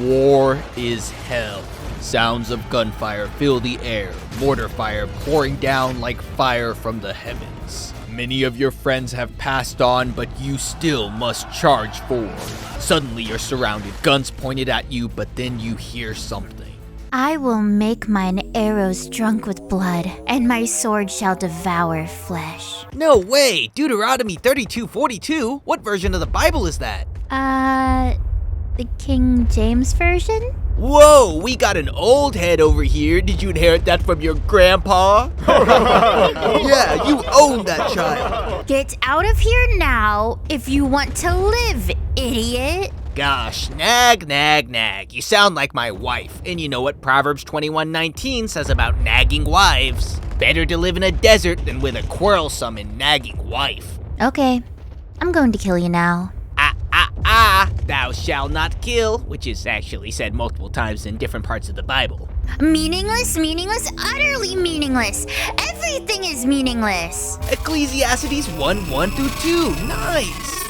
War is hell. Sounds of gunfire fill the air, mortar fire pouring down like fire from the heavens. Many of your friends have passed on, but you still must charge forward. Suddenly you're surrounded, guns pointed at you, but then you hear something. I will make mine arrows drunk with blood, and my sword shall devour flesh. No way! Deuteronomy 32:42? What version of the Bible is that? The King James Version? Whoa, we got an old head over here. Did you inherit that from your grandpa? Yeah, you own that child. Get out of here now if you want to live, idiot. Gosh, nag, nag, nag. You sound like my wife. And you know what Proverbs 21:19 says about nagging wives? Better to live in a desert than with a quarrelsome and nagging wife. Okay, I'm going to kill you now. Thou shalt not kill, which is actually said multiple times in different parts of the Bible. Meaningless, meaningless, utterly meaningless. Everything is meaningless. Ecclesiastes 1:1-2. Nice.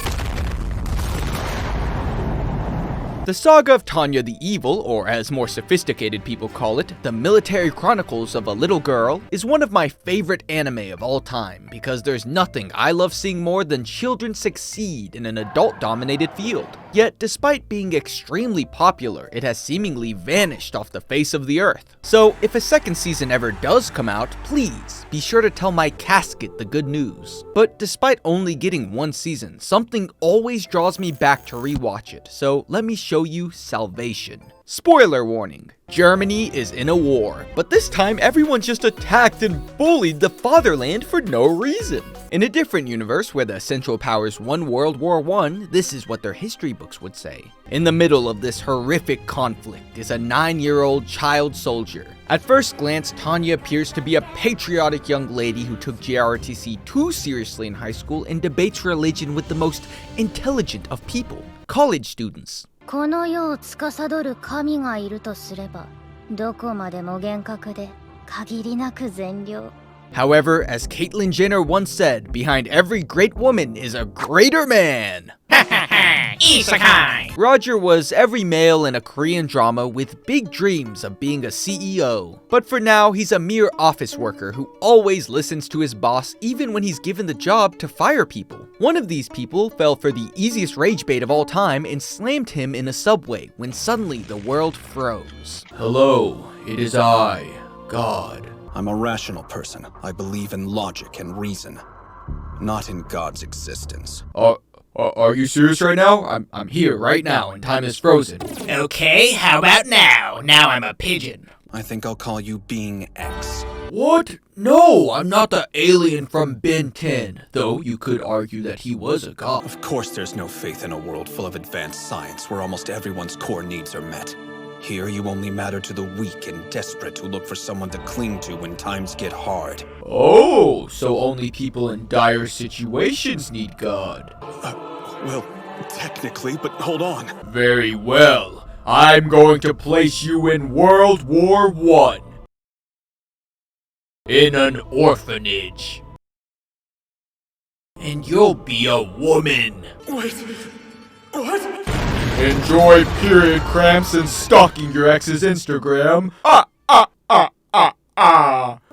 The Saga of Tanya the Evil, or as more sophisticated people call it, the military chronicles of a little girl, is one of my favorite anime of all time because there's nothing I love seeing more than children succeed in an adult-dominated field. Yet, despite being extremely popular, it has seemingly vanished off the face of the earth. So, if a second season ever does come out, please be sure to tell my casket the good news. But despite only getting one season, something always draws me back to rewatch it, so let me show you Salvation. Spoiler warning, Germany is in a war, but this time everyone just attacked and bullied the fatherland for no reason. In a different universe where the Central Powers won World War I, this is what their history books would say. In the middle of this horrific conflict is a 9-year-old child soldier. At first glance, Tanya appears to be a patriotic young lady who took JROTC too seriously in high school and debates religion with the most intelligent of people, college students. この世を司る神がいるとすれば、どこまでも厳格で限りなく善良。 However, as Caitlyn Jenner once said, behind every great woman is a greater man. Isekai! Roger was every male in a Korean drama with big dreams of being a CEO. But for now, he's a mere office worker who always listens to his boss even when he's given the job to fire people. One of these people fell for the easiest rage bait of all time and slammed him in a subway when suddenly the world froze. Hello, it is I, God. I'm a rational person. I believe in logic and reason, not in God's existence. Are you serious right now? I'm here right now and time is frozen. Okay, how about now? Now I'm a pigeon. I think I'll call you Being X. What? No, I'm not the alien from Ben 10, though you could argue that he was a god. Of course there's no faith in a world full of advanced science where almost everyone's core needs are met. Here you only matter to the weak and desperate who look for someone to cling to when times get hard. Oh, so only people in dire situations need God. Well, technically, but hold on. Very well. I'm going to place you in World War I. In an orphanage. And you'll be a woman. Wait, what? Enjoy period cramps and stalking your ex's Instagram.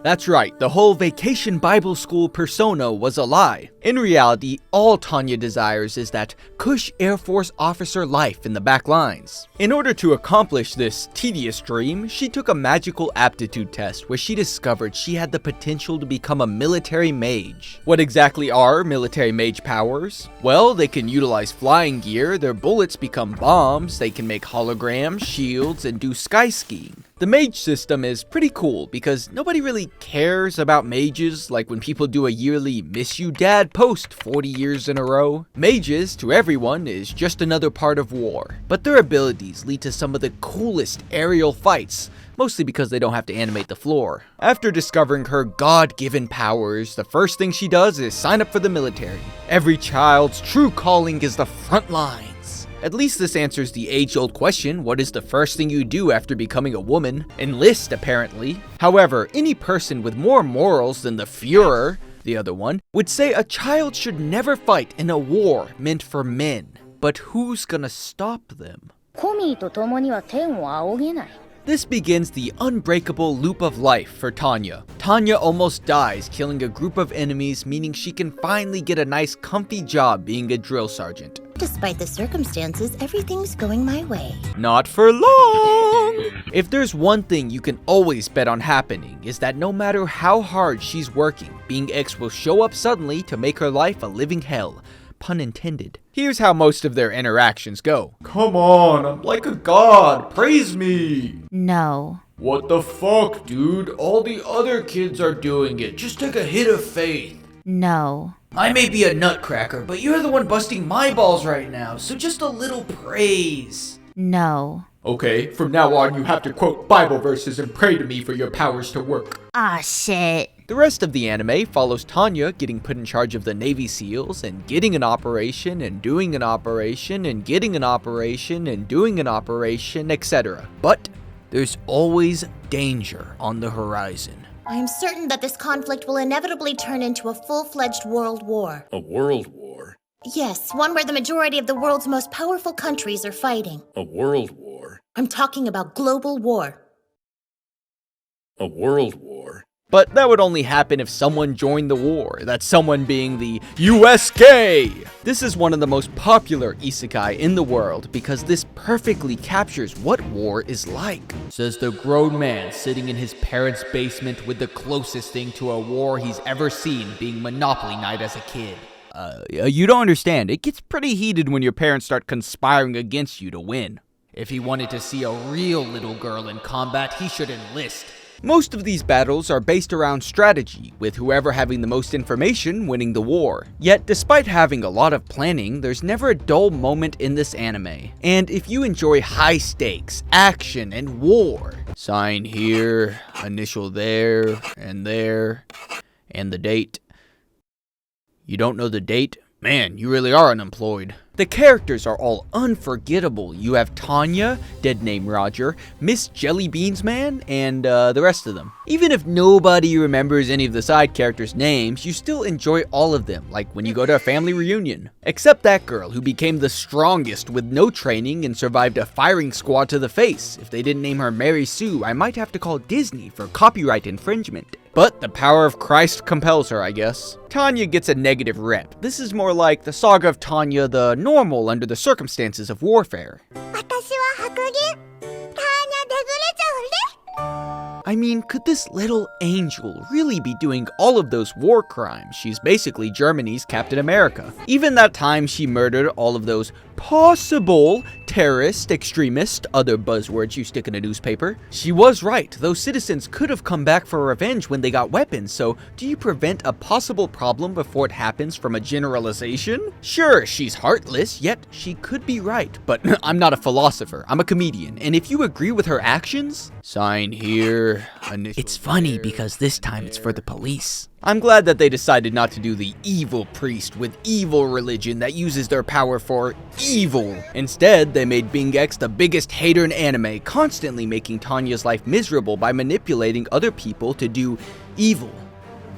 That's right, the whole Vacation Bible School persona was a lie. In reality, all Tanya desires is that cush Air Force officer life in the back lines. In order to accomplish this tedious dream, she took a magical aptitude test where she discovered she had the potential to become a military mage. What exactly are military mage powers? Well, they can utilize flying gear, their bullets become bombs, they can make holograms, shields, and do sky skiing. The mage system is pretty cool because nobody really cares about mages like when people do a yearly Miss You Dad post 40 years in a row. Mages, to everyone, is just another part of war, but their abilities lead to some of the coolest aerial fights, mostly because they don't have to animate the floor. After discovering her God-given powers, the first thing she does is sign up for the military. Every child's true calling is the front line. At least this answers the age-old question, what is the first thing you do after becoming a woman? Enlist, apparently. However, any person with more morals than the Führer, the other one, would say a child should never fight in a war meant for men. But who's gonna stop them? コミーと共には天を仰げない。 This begins the unbreakable loop of life for Tanya. Tanya almost dies killing a group of enemies, meaning she can finally get a nice comfy job being a drill sergeant. Despite the circumstances, everything's going my way. Not for long! If there's one thing you can always bet on happening, is that no matter how hard she's working, Being X will show up suddenly to make her life a living hell. Pun intended. Here's how most of their interactions go. Come on, I'm like a god, praise me! No. What the fuck, dude? All the other kids are doing it, just take a hit of faith. No. I may be a nutcracker, but you're the one busting my balls right now, so just a little praise. No. Okay, from now on you have to quote Bible verses and pray to me for your powers to work. Ah, shit. The rest of the anime follows Tanya getting put in charge of the Navy SEALs and getting an operation and doing an operation and getting an operation and doing an operation, etc. But there's always danger on the horizon. I am certain that this conflict will inevitably turn into a full-fledged world war. A world war? Yes, one where the majority of the world's most powerful countries are fighting. A world war? I'm talking about global war. A world war? But that would only happen if someone joined the war, that someone being the USK! This is one of the most popular isekai in the world because this perfectly captures what war is like. Says the grown man sitting in his parents' basement with the closest thing to a war he's ever seen being Monopoly Night as a kid. You don't understand, it gets pretty heated when your parents start conspiring against you to win. If he wanted to see a real little girl in combat, he should enlist. Most of these battles are based around strategy, with whoever having the most information winning the war. Yet, despite having a lot of planning, there's never a dull moment in this anime. And if you enjoy high stakes, action, and war, sign here, initial there, and the date. You don't know the date? Man, you really are unemployed. The characters are all unforgettable. You have Tanya, dead name Roger, Miss Jellybeans Man, and the rest of them. Even if nobody remembers any of the side characters' names, you still enjoy all of them, like when you go to a family reunion. Except that girl who became the strongest with no training and survived a firing squad to the face. If they didn't name her Mary Sue, I might have to call Disney for copyright infringement. But the power of Christ compels her, I guess. Tanya gets a negative rep. This is more like the Saga of Tanya, the normal under the circumstances of warfare. I mean, could this little angel really be doing all of those war crimes? She's basically Germany's Captain America. Even that time she murdered all of those possible terrorist, extremist, other buzzwords you stick in a newspaper. She was right, those citizens could have come back for revenge when they got weapons, so do you prevent a possible problem before it happens from a generalization? Sure, she's heartless, yet she could be right, but I'm not a philosopher, I'm a comedian, and if you agree with her actions, sign here. It's funny because this time it's for the police. I'm glad that they decided not to do the evil priest with evil religion that uses their power for evil. Instead, they made Being X the biggest hater in anime, constantly making Tanya's life miserable by manipulating other people to do evil.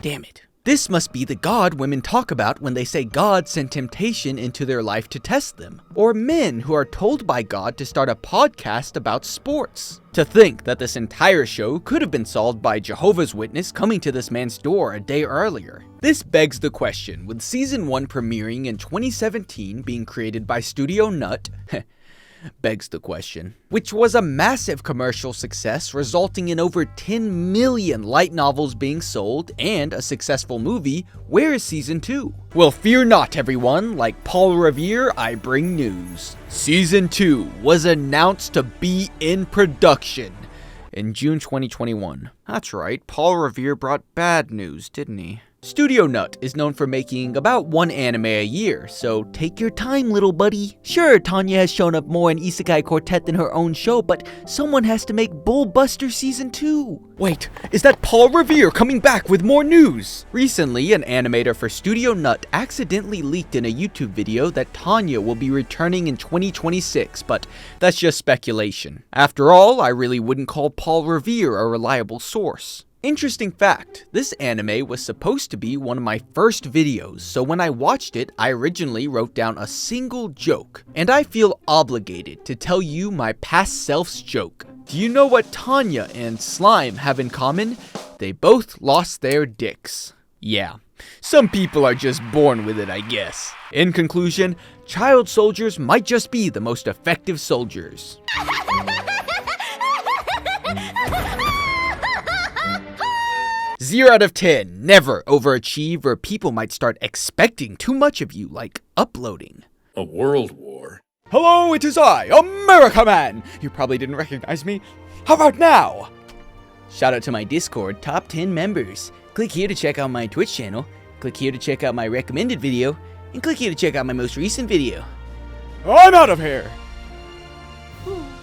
Damn it. This must be the God women talk about when they say God sent temptation into their life to test them. Or men who are told by God to start a podcast about sports. To think that this entire show could have been solved by Jehovah's Witness coming to this man's door a day earlier. This begs the question, with Season 1 premiering in 2017 being created by Studio Nut, begs the question, which was a massive commercial success resulting in over 10 million light novels being sold and a successful movie. Where is Season 2? Well, fear not everyone, like Paul Revere, I bring news. Season 2 was announced to be in production in June 2021. That's right, Paul Revere brought bad news, didn't he? Studio Nut is known for making about one anime a year, so take your time, little buddy. Sure, Tanya has shown up more in Isekai Quartet than her own show, but someone has to make Bullbuster Season 2. Wait, is that Paul Revere coming back with more news? Recently, an animator for Studio Nut accidentally leaked in a YouTube video that Tanya will be returning in 2026, but that's just speculation. After all, I really wouldn't call Paul Revere a reliable source. Interesting fact, this anime was supposed to be one of my first videos, so when I watched it, I originally wrote down a single joke, and I feel obligated to tell you my past self's joke. Do you know what Tanya and Slime have in common? They both lost their dicks. Yeah, some people are just born with it, I guess. In conclusion, child soldiers might just be the most effective soldiers. 0 out of 10, never overachieve or people might start expecting too much of you, like uploading. A world war? Hello, it is I, America Man! You probably didn't recognize me. How about now? Shout out to my Discord top 10 members. Click here to check out my Twitch channel, click here to check out my recommended video, and click here to check out my most recent video. I'm out of here!